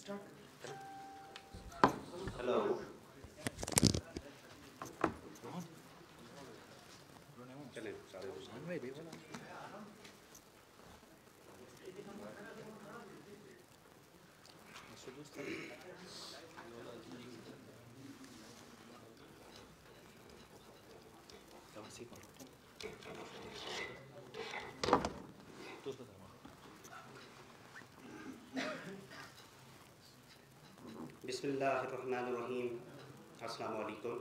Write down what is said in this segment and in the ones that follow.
Hello. चले सारे बिस्मिल्लाहिर्रहमानिर्रहीम। अस्सलाम वालेकुम।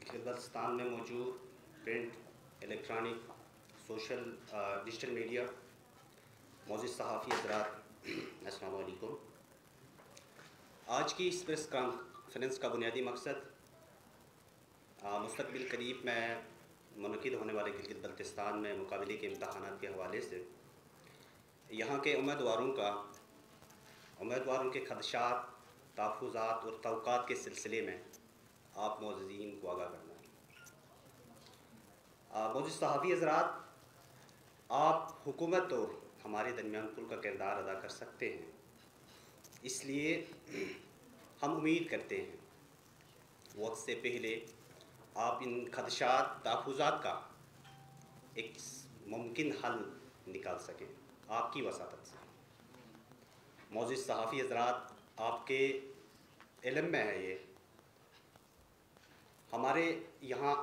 बलूचिस्तान में मौजूद print, electronic, social, digital media, मौजूद सहाफ़ी हज़रात, अस्सलाम वालेकुम। आज की इस प्रेस कॉन्फ्रेंस का बुनियादी मकसद मुस्तक़बिल करीब में मुनक़िद होने वाले गिलगित बल्तिस्तान में मुकाबले के इम्तहानात के हवाले से यहाँ के उम्मीदवारों के खदशात, तहफ़्फ़ुज़ात और तवक़्क़ात के सिलसिले में आप मौजूदीन को आगाह करना है। मौजूद सहाफ़ी हज़रात, आप हुकूमत और हमारे दरमियान पुल का किरदार अदा कर सकते हैं, इसलिए हम उम्मीद करते हैं वक्त से पहले आप इन खदशात, तहफ़्फ़ुज़ात का एक मुमकिन हल निकाल सकें आपकी वसातत से। मौजूद सहाफ़ी हज़रात, आपके इल्म में है ये, हमारे यहाँ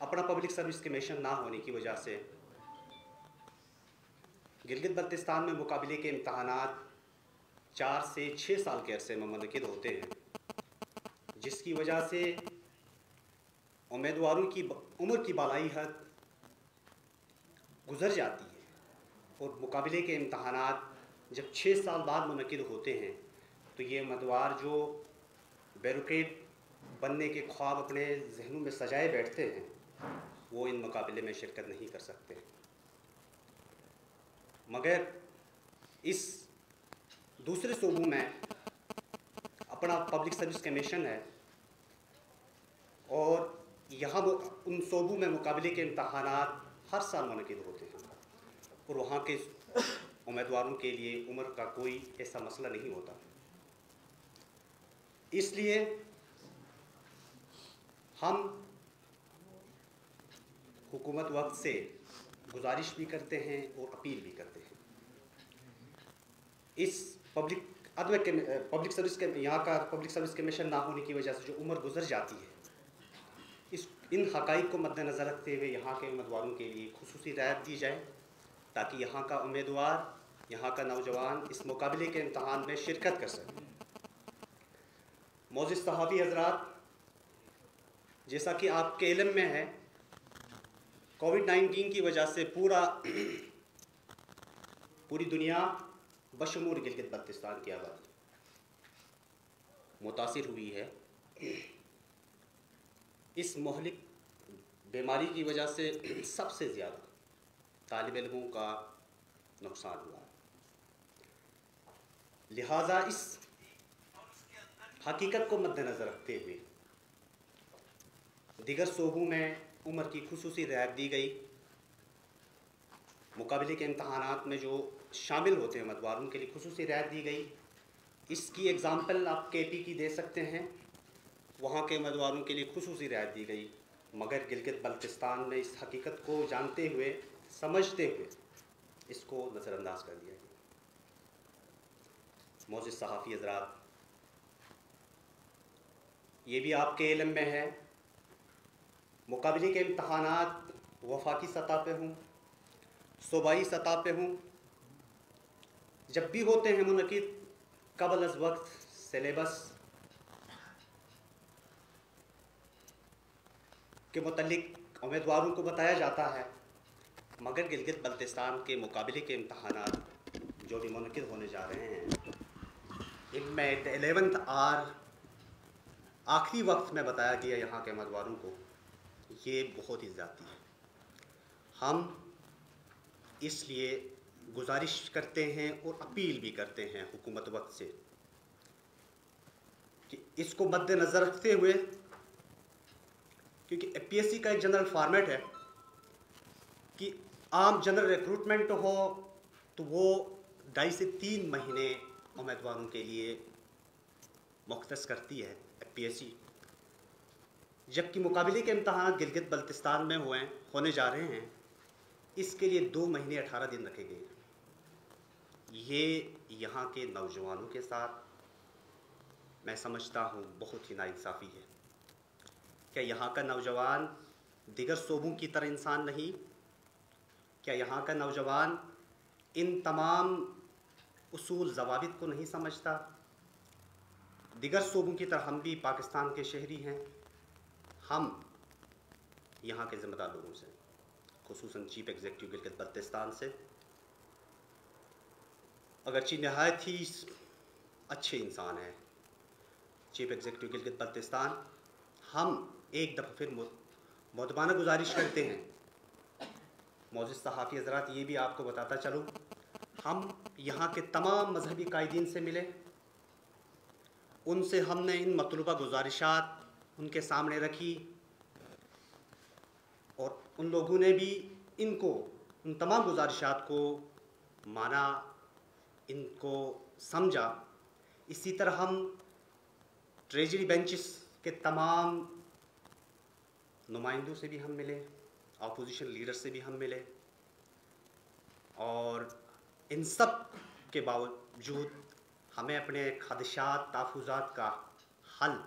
अपना पब्लिक सर्विस कमीशन ना होने की वजह से गिलगित बल्तिस्तान में मुकाबले के इम्तहानात 4 से 6 साल के अरसे में मुनक़िद होते हैं, जिसकी वजह से उम्मीदवारों की उम्र की बालाई हद गुज़र जाती है और मुकाबले के इम्तहानात जब 6 साल बाद मुनक़िद होते हैं तो ये उम्मीदवार जो ब्यूरोक्रेट बनने के ख्वाब अपने जहनों में सजाए बैठते हैं, वो इन मुकाबले में शिरकत नहीं कर सकते। मगर इस दूसरे सूबों में अपना पब्लिक सर्विस कमीशन है और यहाँ उन सूबों में मुकाबले के इम्तहानात हर साल मुनक़िद होते हैं और वहाँ के उम्मीदवारों के लिए उम्र का कोई ऐसा मसला नहीं होता। इसलिए हम हुकूमत वक्त से गुजारिश भी करते हैं और अपील भी करते हैं। इस पब्लिक सर्विस के यहाँ का पब्लिक सर्विस कमीशन ना होने की वजह से जो उम्र गुजर जाती है, इन हक़ाइक़ को मद्देनज़र रखते हुए यहाँ के उम्मीदवारों के लिए खुसूसी रियायत दी जाए ताकि यहाँ का उम्मीदवार, यहाँ का नौजवान इस मुकाबले के इम्तहान में शिरकत कर सके। मौजूद सहाफ़ी हज़रात, जैसा कि आपके इल्म में है, कोविड-19 की वजह से पूरी दुनिया बशमूल गिलगित बल्तिस्तान की आबादी मुतासिर हुई है। इस महलिक बीमारी की वजह से सबसे ज़्यादा तालिब इल्मों का नुकसान हुआ। लिहाजा इस हकीकत को मद्देनज़र रखते हुए दीगर सूबों में उम्र की खुसूसी रियायत दी गई। मुकाबले के इम्तहानात में जो शामिल होते हैं उम्मीदवारों के लिए खुसूसी रियायत दी गई। इसकी एग्ज़ाम्पल आप KP की दे सकते हैं, वहाँ के उम्मीदवारों के लिए खुसूसी रियायत दी गई। मगर गिलगित बल्तिस्तान में इस हकीकत को जानते हुए, समझते हुए इसको नज़रअंदाज कर दिया गया। मौजूद सहाफ़ी हज़रात, ये भी आपके इल्म में है, मुकाबले के इम्तहानात वफाकी सतह पे हों, सूबाई सतह पे हों, जब भी होते हैं मुनक़िद, क़ब्ल अज़ वक्त सिलेबस के मुतल्लिक़ उम्मीदवारों को बताया जाता है। मगर गिलगित बल्तिस्तान के मुकाबले के इम्तहानात जो भी मुनक़िद होने जा रहे हैं, इनमें 11th आवर आखिरी वक्त में बताया गया यहाँ के उम्मीदवारों को, ये बहुत ही ज़्यादती है। हम इसलिए गुजारिश करते हैं और अपील भी करते हैं हुकूमत वक्त से कि इसको मद्देनज़र रखते हुए, क्योंकि APSC का एक जनरल फॉर्मेट है कि आम जनरल रिक्रूटमेंट हो तो वो 2.5 से 3 महीने उम्मीदवारों के लिए मुख्तस करती है FPSC, जबकि मुकाबले के इम्तहान गिलगित बल्तिस्तान में होने जा रहे हैं, इसके लिए 2 महीने 18 दिन रखे गए। ये यहाँ के नौजवानों के साथ मैं समझता हूँ बहुत ही नाइंसाफ़ी है। क्या यहाँ का नौजवान दिगर सूबों की तरह इंसान नहीं? क्या यहाँ का नौजवान इन तमाम उसूल ज़वाबित को नहीं समझता? दिगर सूबों की तरह हम भी पाकिस्तान के शहरी हैं। हम यहाँ के ज़िम्मेदार लोगों से, खुसूसन चीफ एग्जीक्यूटिव गिलगित बल्तिस्तान से, अगरचे नहायत ही अच्छे इंसान हैं चीफ एग्जीक्यूटिव गिलगित बल्तिस्तान, हम एक दफ़ा फिर मुअद्दबाना गुजारिश करते हैं। मौजूद सहाफ़ी हज़रात, ये भी आपको बताता चलूँ, हम यहाँ के तमाम मजहबी कायदीन से मिले, उनसे हमने इन मतलूबा गुजारिशात उनके सामने रखी और उन लोगों ने भी उन तमाम गुजारिशात को माना, इनको समझा। इसी तरह हम ट्रेजरी बेंचेस के तमाम नुमाइंदों से भी हम मिले, अपोजिशन लीडर से भी हम मिले, और इन सब के बावजूद हमें अपने खदशात तहफ़्फ़ुज़ात का हल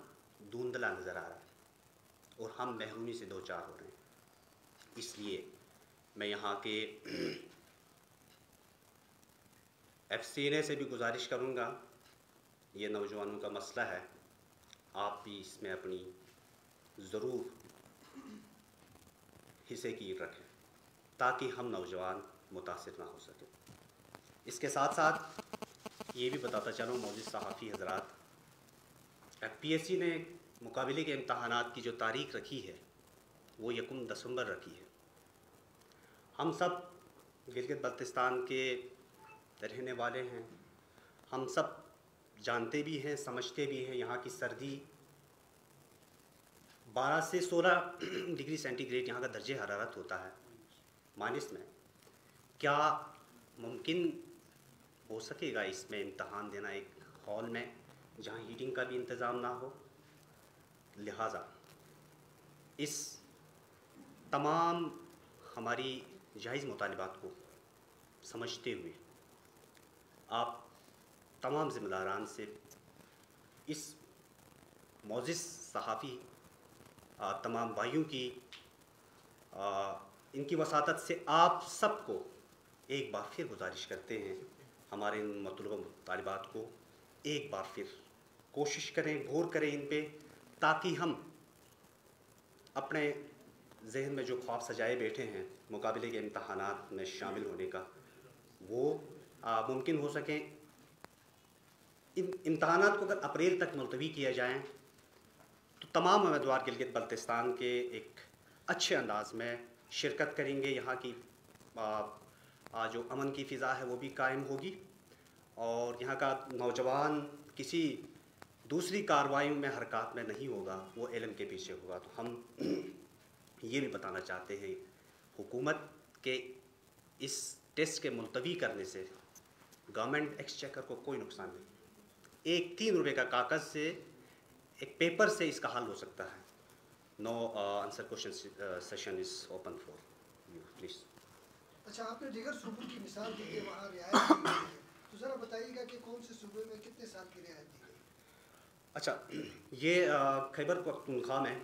धुंधला नज़र आ रहा है और हम महरूमी से दो चार हो रहे हैं। इसलिए मैं यहाँ के FCNA से भी गुजारिश करूँगा, ये नौजवानों का मसला है, आप भी इसमें अपनी ज़रूर हिस्से की रखें ताकि हम नौजवान मुतासिर ना हो सके। इसके साथ साथ ये भी बताता चलूँ मौजूद सहाफ़ी हज़रात, FPSC ने मुकाबले के इम्तहानात की जो तारीख़ रखी है वो 1 दिसंबर रखी है। हम सब गिलगित बल्तिस्तान के रहने वाले हैं, हम सब जानते भी हैं, समझते भी हैं, यहाँ की सर्दी 12 से 16 डिग्री सेंटीग्रेड यहाँ का दर्जे हरारत होता है माइनस में। क्या मुमकिन हो सकेगा इसमें इम्तहान देना एक हॉल में जहाँ हीटिंग का भी इंतज़ाम ना हो? लिहाजा इस तमाम हमारी जायज़ मुतालिबात को समझते हुए आप तमाम ज़िम्मेदारान से इस मौजिज़ सहाफ़ी तमाम भाइयों की इनकी वसातत से आप सबको एक बार फिर गुजारिश करते हैं, हमारे इन मतलूबा मुतालिबात को एक बार फिर कोशिश करें, गौर करें इन पे, ताकि हम अपने जहन में जो ख्वाब सजाए बैठे हैं मुकाबले के इम्तहानात में शामिल होने का, वो मुमकिन हो सकें। इन इम्तहानात को अगर अप्रैल तक मुलतवी किया जाए तो तमाम उम्मीदवार गिलगित बल्तिस्तान के एक अच्छे अंदाज में शिरकत करेंगे। यहाँ की जो अमन की फ़िज़ा है वो भी कायम होगी और यहाँ का नौजवान किसी दूसरी कार्रवाइयों में हरकत में नहीं होगा, वो इल्म के पीछे होगा। तो हम ये भी बताना चाहते हैं हुकूमत के इस टेस्ट के मुलतवी करने से गवर्नमेंट एक्सचेकर को कोई नुकसान नहीं। एक 3 रुपये का कागज़ से, एक पेपर से इसका हल हो सकता है। No answer question session is open for you, please. अच्छा, आपने दीगर सूबों की मिसाल दी है, वहाँ रियायत दी गई है, तो ज़रा बताइएगा कि कौन से सूबे में कितने साल की रियायत दी गई? अच्छा, ये खैबर पख्तूनख्वा में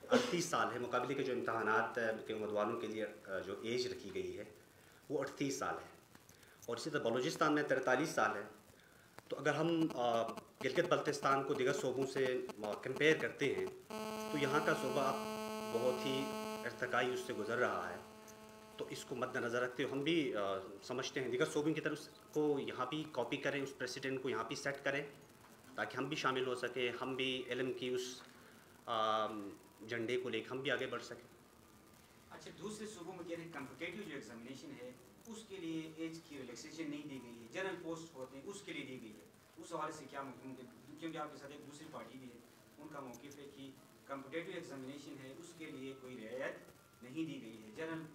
38 साल है। मुकाबले के जो इम्तहानात के उम्मीदवारों के लिए जो एज रखी गई है वो 38 साल है और इसी तरह बलूचिस्तान में 43 साल है। तो अगर हम गिलगित बल्तिस्तान को दीगर सूबों से कंपेयर करते हैं तो यहाँ का सूबा बहुत ही इर्तिकाई उससे गुज़र रहा है। तो इसको मद्देनज़र रखते हुए हम भी समझते हैं दीगर सूबों की तरफ को यहाँ भी कॉपी करें, उस प्रेसिडेंट को यहाँ भी सेट करें ताकि हम भी शामिल हो सकें, हम भी इल्म की उस झंडे को लेकर हम भी आगे बढ़ सकें। अच्छा, दूसरे सूबों में कह रहे हैं कॉम्पिटिटिव जो एग्जामिनेशन है उसके लिए एज की रिलैक्सेशन नहीं दी गई है, जनरल पोस्ट होते हैं उसके लिए दी गई है, उस हवाले से क्या मुमकिन, क्योंकि आपके साथ एक दूसरी पार्टी भी है, उनका मौक़िफ़ है कि कॉम्पिटिटिव एग्जामिनेशन है उसके लिए कोई रियायत नहीं दी गई है, जनरल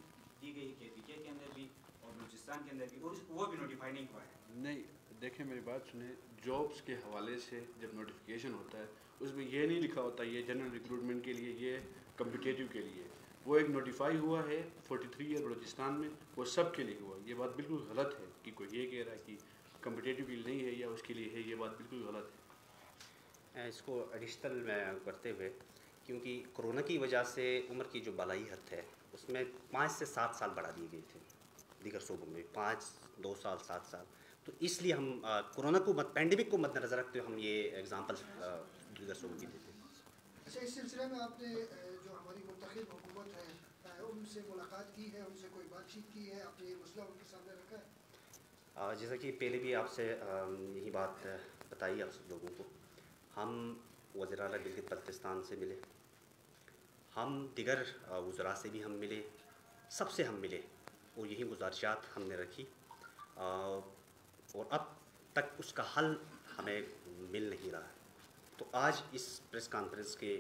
दी गई है KPK के अंदर भी और और बलूचिस्तान के अंदर भी, और वो भी नोटिफाई नहीं हुआ है। नहीं, देखें मेरी बात सुने, जॉब्स के हवाले से जब नोटिफिकेशन होता है उसमें ये नहीं लिखा होता ये जनरल रिक्रूटमेंट के लिए, ये कम्पिटेटिव के लिए। वो एक नोटिफाई हुआ है 43 ईयर बलूचिस्तान में, वो सब के लिए हुआ। ये बात बिल्कुल गलत है कि कोई ये कह रहा है कि कम्पिटेटिव के लिए नहीं है या उसके लिए है, ये बात बिल्कुल गलत है। इसको एडिशनल में करते हुए, क्योंकि कोरोना की वजह से उम्र की जो बलाई हद है उसमें 5 से 7 साल बढ़ा दिए गए थे दीगर सूबों में, 5, 2 साल, 7 साल। तो इसलिए हम कोरोना को पैंडेमिक को मद्देनज़र रखते हुए हम ये एग्ज़ाम्पल दीगर सूबों की देते हैं। अच्छा, इस सिलसिले में आपने जो हमारी मुंतखब हुकूमत है उनसे मुलाकात की है, उनसे कोई बातचीत की है, आपने ये मसला उनके सामने रखा है? जैसा कि पहले भी आपसे यही बात बताई आप सब लोगों को, हम वज़ीर आला गिलगित बल्तिस्तान से मिले, हम दिगर वज़रा से भी हम मिले, सबसे हम मिले और यही गुजारिशात हमने रखी, और अब तक उसका हल हमें मिल नहीं रहा है। तो आज इस प्रेस कॉन्फ्रेंस के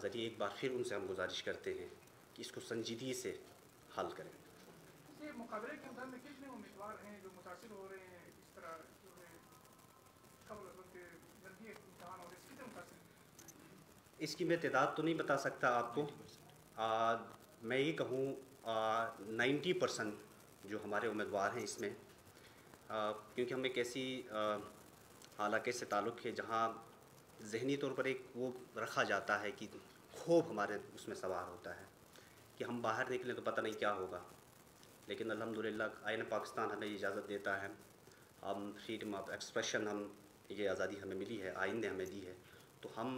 ज़रिए एक बार फिर उनसे हम गुजारिश करते हैं कि इसको संजीदगी से हल करें। ये मुकाबले के अंदर में कितने उम्मीदवार हैं जो मुतासिर हो रहे हैं इस तरह जो है कबल के जल्दी इम्तहान हो रहे हैं, कितने मुतासिर हैं? इसकी मैं तादाद तो नहीं बता सकता आपको, मैं ये कहूँ 90% जो हमारे उम्मीदवार हैं इसमें, क्योंकि हम एक ऐसी इलाके से ताल्लुक़ है जहाँ ज़हनी तौर पर एक वो रखा जाता है कि खौफ हमारे उसमें सवार होता है कि हम बाहर निकलें तो पता नहीं क्या होगा। लेकिन अल्हम्दुलिल्लाह आईन पाकिस्तान हमें इजाज़त देता है, हम फ्रीडम ऑफ एक्सप्रेशन, हम ये आज़ादी हमें मिली है, आइन ने हमें दी है। तो हम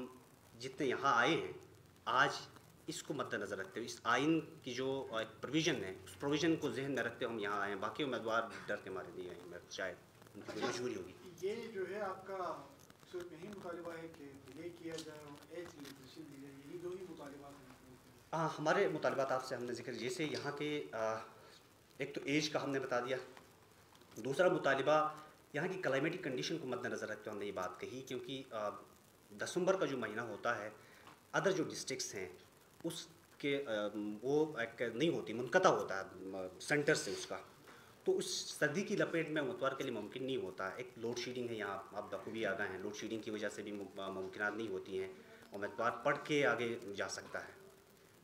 जितने यहाँ आए हैं आज इसको मद्देनज़र रखते हुए, इस आइन की जो एक प्रोविज़न है उस प्रोविज़न को जहन में रखते हुए हम यहाँ आए हैं। बाकी उम्मीदवार डर के मारे नहीं आए हैं, शायद उनकी मजबूरी होगी। ये जो है आपका सिर्फ यही मुतालिबा है कि डिले किया जाए और एज रिलेक्सेशन दी जाए, यही दो ही मुतालिबात हैं? हाँ, हमारे मुतालबात आपसे हमने जिक्र, जैसे यहाँ के एक तो एज का हमने बता दिया, दूसरा मुतालिबा यहाँ की क्लाइमेटिक कंडीशन को मद्देनज़र रखते हुए हमने ये बात कही, क्योंकि दिसंबर का जो महीना होता है अदर जो डिस्ट्रिक्ट्स हैं उसके वो एक नहीं होती, मुनक़ता होता है सेंटर से उसका, तो उस सर्दी की लपेट में उम्मीदवार के लिए मुमकिन नहीं होता। एक लोड शेडिंग है यहाँ, आप बखूबी आ गए हैं, लोड शेडिंग की वजह से भी मुमकिनात नहीं होती हैं, उम्मीदवार पढ़ के आगे जा सकता है।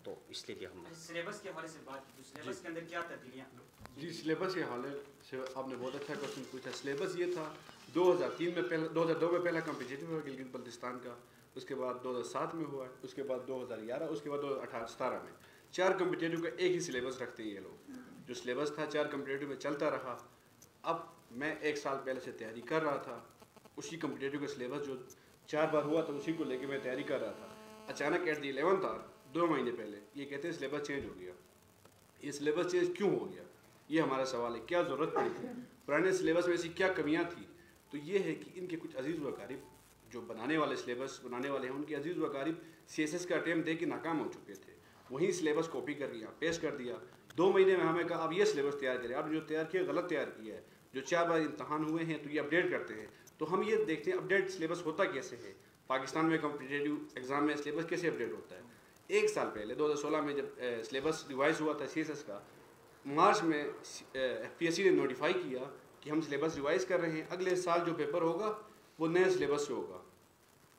तो इसलिए भी हम सिलेबस के हवाले से बात की, सिलेबस के अंदर क्या तब्दीलियाँ? जी, सिलेबस के हवाले से आपने बहुत अच्छा क्वेश्चन पूछा। सिलेबस ये था 2003 में पहला, 2002 में पहला कॉम्पिटिटिव हुआ गिलगित बल्तिस्तान का, उसके बाद 2007 में हुआ, उसके बाद 2011, उसके बाद 2018-17 में 4 कॉम्पिटिटिव का एक ही सिलेबस रखते हैं ये लोग। जो सिलेबस था 4 कॉम्पिटिटिव में चलता रहा। अब मैं 1 साल पहले से तैयारी कर रहा था, उसी कॉम्पिटिटिव का सिलेबस जो 4 बार हुआ था उसी को लेके मैं तैयारी कर रहा था। अचानक एट द 11th आवर 2 महीने पहले ये कहते हैं सिलेबस चेंज हो गया। ये सिलेबस चेंज क्यों हो गया, ये हमारा सवाल है। क्या ज़रूरत पड़ी थी, पुराने सिलेबस में ऐसी क्या कमियाँ थी? तो ये है कि इनके कुछ अजीज़ व अकारिब जो बनाने वाले सिलेबस बनाने वाले हैं, उनके अजीज़ व अकारिब CSS का अटैम्प्ट दे के नाकाम हो चुके थे। वहीं सिलेबस कॉपी कर लिया, पेश कर दिया। 2 महीने में हमें कहा अब ये सिलेबस तैयार करें, अब जो तैयार किया गलत तैयार किया है, जो 4 बार इम्तहान हुए हैं तो ये अपडेट करते हैं। तो हम ये देखते हैं अपडेट सिलेबस होता कैसे है, पाकिस्तान में कॉम्पिटिटिव एग्ज़ाम में सिलेबस कैसे अपडेट होता है। 1 साल पहले 2016 में जब सिलेबस रिवाइज़ हुआ था CSS का, मार्च में FPSC ने नोटिफाई किया कि हम सिलेबस रिवाइज़ कर रहे हैं, अगले साल जो पेपर होगा वो नए सिलेबस से होगा।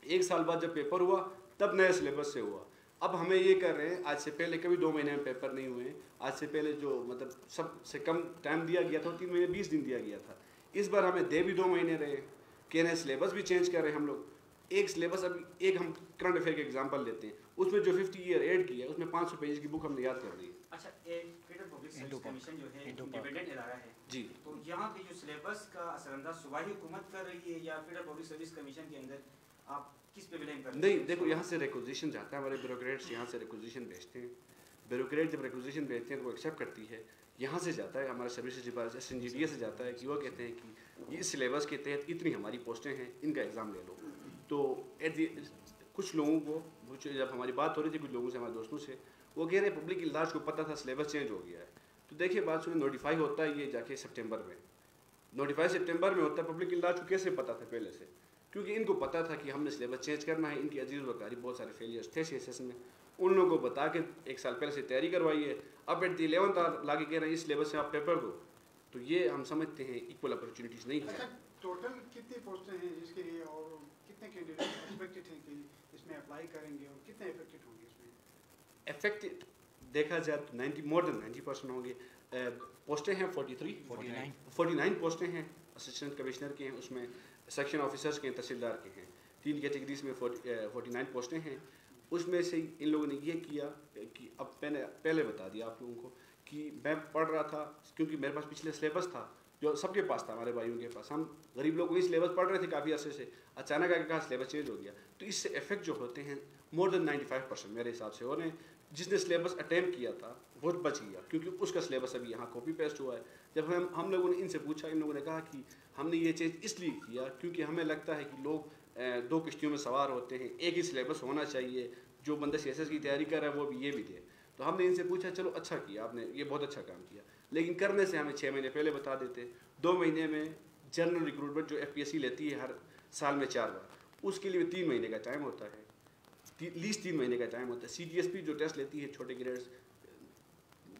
1 साल बाद जब पेपर हुआ तब नए सिलेबस से हुआ। अब हमें ये कर रहे हैं, आज से पहले कभी 2 महीने में पेपर नहीं हुए, आज से पहले जो मतलब सबसे कम टाइम दिया गया था 3 महीने 20 दिन दिया गया था। इस बार हमें दे भी 2 महीने रहे, कह रहे हैं सिलेबस भी चेंज कर रहे हैं हम लोग। एक सिलेबस अभी एक हम करंट अफेयर के एग्जांपल लेते हैं, उसमें जो 50 ईयर ऐड किया है उसमें 500 पेज की बुक हमने याद कर दी है। अच्छा, एक फेडरल पब्लिक सर्विस कमीशन जो है इंडिपेंडेंट इदारा है जी, तो यहाँ पे जो सिलेबस का असरअंदाज सूबाई हुकूमत कर रही है या फेडरल पब्लिक सर्विस कमीशन के अंदर, आप किस पे ब्लेम करते हैं? नहीं देखो, यहाँ से रिक्वेजिशन जाता है, हमारे ब्यूरोक्रेट्स यहाँ से रिक्वेजिशन भेजते हैं। ब्यूरोक्रेट जब रिक्वेजिशन भेजते हैं तो वो एक्सेप्ट करती है, यहाँ से जाता है हमारा सर्विसेज डिपार्टमेंट SNGDA से जाता है कि वो कहते हैं कि इस सिलेबस के तहत इतनी हमारी पोस्टें हैं, इनका एग्ज़ाम ले लो। तो कुछ लोगों को जब हमारी बात हो रही थी कुछ लोगों से, हमारे दोस्तों से, वो कह रहे हैं पब्लिक इलाज को पता था सिलेबस चेंज हो गया है। तो देखिए बात सुनिए, नोटिफाई होता है ये जाके सितंबर में, नोटिफाई सितंबर में होता है। पब्लिक इलाज को कैसे पता था पहले से? क्योंकि इनको पता था कि हमने सिलेबस चेंज करना है। इनकी अजीज़ वकारी बहुत सारे फेलियर्स थे CSS में, उन लोगों को बता के 1 साल पहले से तैयारी करवाई है। अब एट द 11th आवर लाके कह रहे हैं इस सिलेबस से आप पेपर दो। तो ये हम समझते हैं इक्वल अपॉर्चुनिटीज़ नहीं है। अच्छा, टोटल कितनी पोस्टें हैं जिसके लिए और कितने कैंडिडेट एक्सपेक्टेड हैं कि इसमें अप्लाई करेंगे और कितने इफेक्टेड होंगे इसमें? इफेक्टेड देखा जाए तो 90 मोर देन 90% होंगे। पोस्टें हैं 49 पोस्टें हैं असिस्टेंट कमिश्नर के हैं, उसमें सेक्शन ऑफिसर्स के हैं, तहसीलदार के हैं। 3 कैटेगरीज में 49 पोस्टें हैं। उसमें से इन लोगों ने ये किया कि अब मैंने पहले बता दिया आप लोगों को कि मैं पढ़ रहा था, क्योंकि मेरे पास पिछले सिलेबस था जो सबके पास था, हमारे भाइयों के पास। हम गरीब लोग वही सिलेबस पढ़ रहे थे काफ़ी अर्से से, अचानक आके कहा सिलेबस चेंज हो गया। तो इससे इफेक्ट जो होते हैं मोर देन 95% मेरे हिसाब से हो रहे हैं। जिसने सिलेबस अटैम्प्ट किया था वो बच गया, क्योंकि उसका सिलेबस अभी यहाँ कॉपी पेस्ट हुआ है। जब हम लोगों ने इनसे पूछा, इन लोगों ने कहा कि हमने ये चेंज इसलिए किया क्योंकि हमें लगता है कि लोग 2 किश्तियों में सवार होते हैं, एक ही सिलेबस होना चाहिए, जो बंदा CSS की तैयारी कर रहा है वो भी ये भी दे। तो हमने इनसे पूछा, चलो अच्छा किया आपने, ये बहुत अच्छा काम किया, लेकिन करने से हमें 6 महीने पहले बता देते। 2 महीने में जनरल रिक्रूटमेंट जो FPSC लेती है हर साल में 4 बार, उसके लिए 3 महीने का टाइम होता है, लीस्ट 3 महीने का टाइम होता है। CGSP जो टेस्ट लेती है छोटे ग्रेड्स,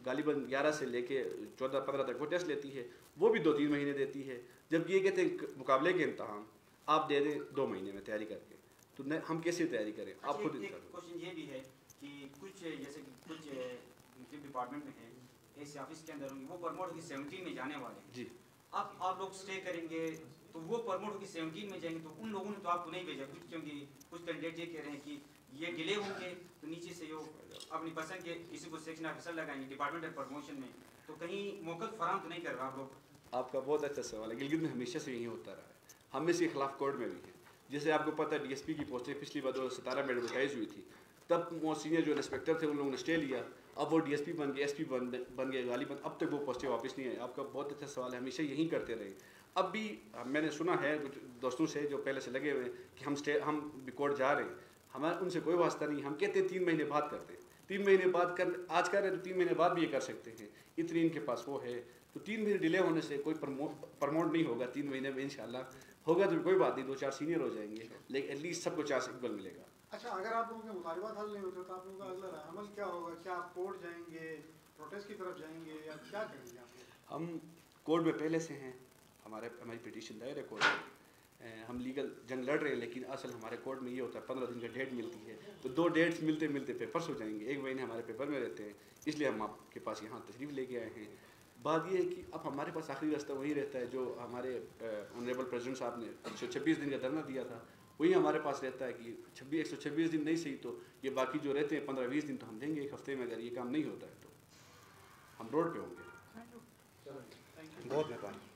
गालिबन 11 से लेके 14-15 तक वो टेस्ट लेती है, वो भी 2-3 महीने देती है। जब ये कहते हैं मुकाबले के इम्तहान आप दे दें 2 महीने में तैयारी करके, तो हम कैसे तैयारी करें? आप खुद क्वेश्चन ये भी है कि कुछ जैसे कि कुछ डिपार्टमेंट में है, ऐसे ऑफिस के अंदर होंगे, वो प्रमोट होकर 17 में जाने वाले हैं जी। अब आप लोग स्टे करेंगे तो वो प्रमोट होकर 17 में जाएंगे, तो उन लोगों ने तो आपको नहीं भेजा कुछ, क्योंकि कुछ कैंडिडेट ये कह रहे हैं कि ये डिले होंगे तो नीचे से जो अपनी पसंद के किसी को सेक्शन ऑफिसर लगाएंगे डिपार्टमेंटल प्रमोशन में, तो कहीं मौका फराहम तो नहीं कर रहा आप लोग? आपका बहुत अच्छा सवाल है। गिलगित में हमेशा से यही होता रहा है, हम इसके खिलाफ कोर्ट में भी है। जैसे आपको पता है DSP की पोस्टें पिछली बार 2017 में एडवर्टाइज हुई थी, तब वो सीनियर जो इंस्पेक्टर थे उन लोगों ने स्टे लिया, अब वो DSP बन गए, SP बन गए गालिबन, अब तक वो पोस्टें वापस नहीं आई। आपका बहुत अच्छा सवाल है, हमेशा यही करते रहे। अब भी मैंने सुना है कुछ दोस्तों से जो पहले से लगे हुए कि हम भी कोर्ट जा रहे हैं, हमारा उनसे कोई वास्ता नहीं। हम कहते हैं 3 महीने बाद करते हैं, 3 महीने बाद आज कर रहे हैं तो 3 महीने बाद भी ये कर सकते हैं, इतनी इनके पास वो है। तो 3 महीने डिले होने से कोई प्रमोट नहीं होगा 3 महीने में, इंशाल्लाह होगा तो कोई बात नहीं, 2-4 सीनियर हो जाएंगे, लेकिन एटलीस्ट सबको चांस इक्वल मिलेगा। अच्छा, अगर आप लोगों के मुतालिबात हल नहीं होते तो आप लोगों का अगला अमल क्या होगा? क्या आप कोर्ट जाएंगे, प्रोटेस्ट की तरफ जाएंगे, या क्या करेंगे आप? हम कोर्ट में पहले से हैं, हमारी पिटीशन दायर है कोर्ट में, हम लीगल जंग लड़ रहे हैं, लेकिन असल हमारे कोर्ट में ये होता है 15 दिन का डेट मिलती है, तो 2 डेट्स मिलते मिलते पेपर्स हो जाएंगे, 1 महीने हमारे पेपर में रहते हैं, इसलिए हम आपके पास यहाँ तशरीफ़ लेके आए हैं। बात ये है कि अब हमारे पास आखिरी रास्ता वही रहता है जो हमारे ऑनरेबल प्रेसिडेंट साहब ने 126 दिन का धरना दिया था, वही हमारे पास रहता है कि 126 दिन नहीं सही तो ये बाकी जो रहते हैं 15-20 दिन तो हम देंगे 1 हफ्ते में। अगर ये काम नहीं होता है तो हम रोड पे होंगे। बहुत मेहरबानी।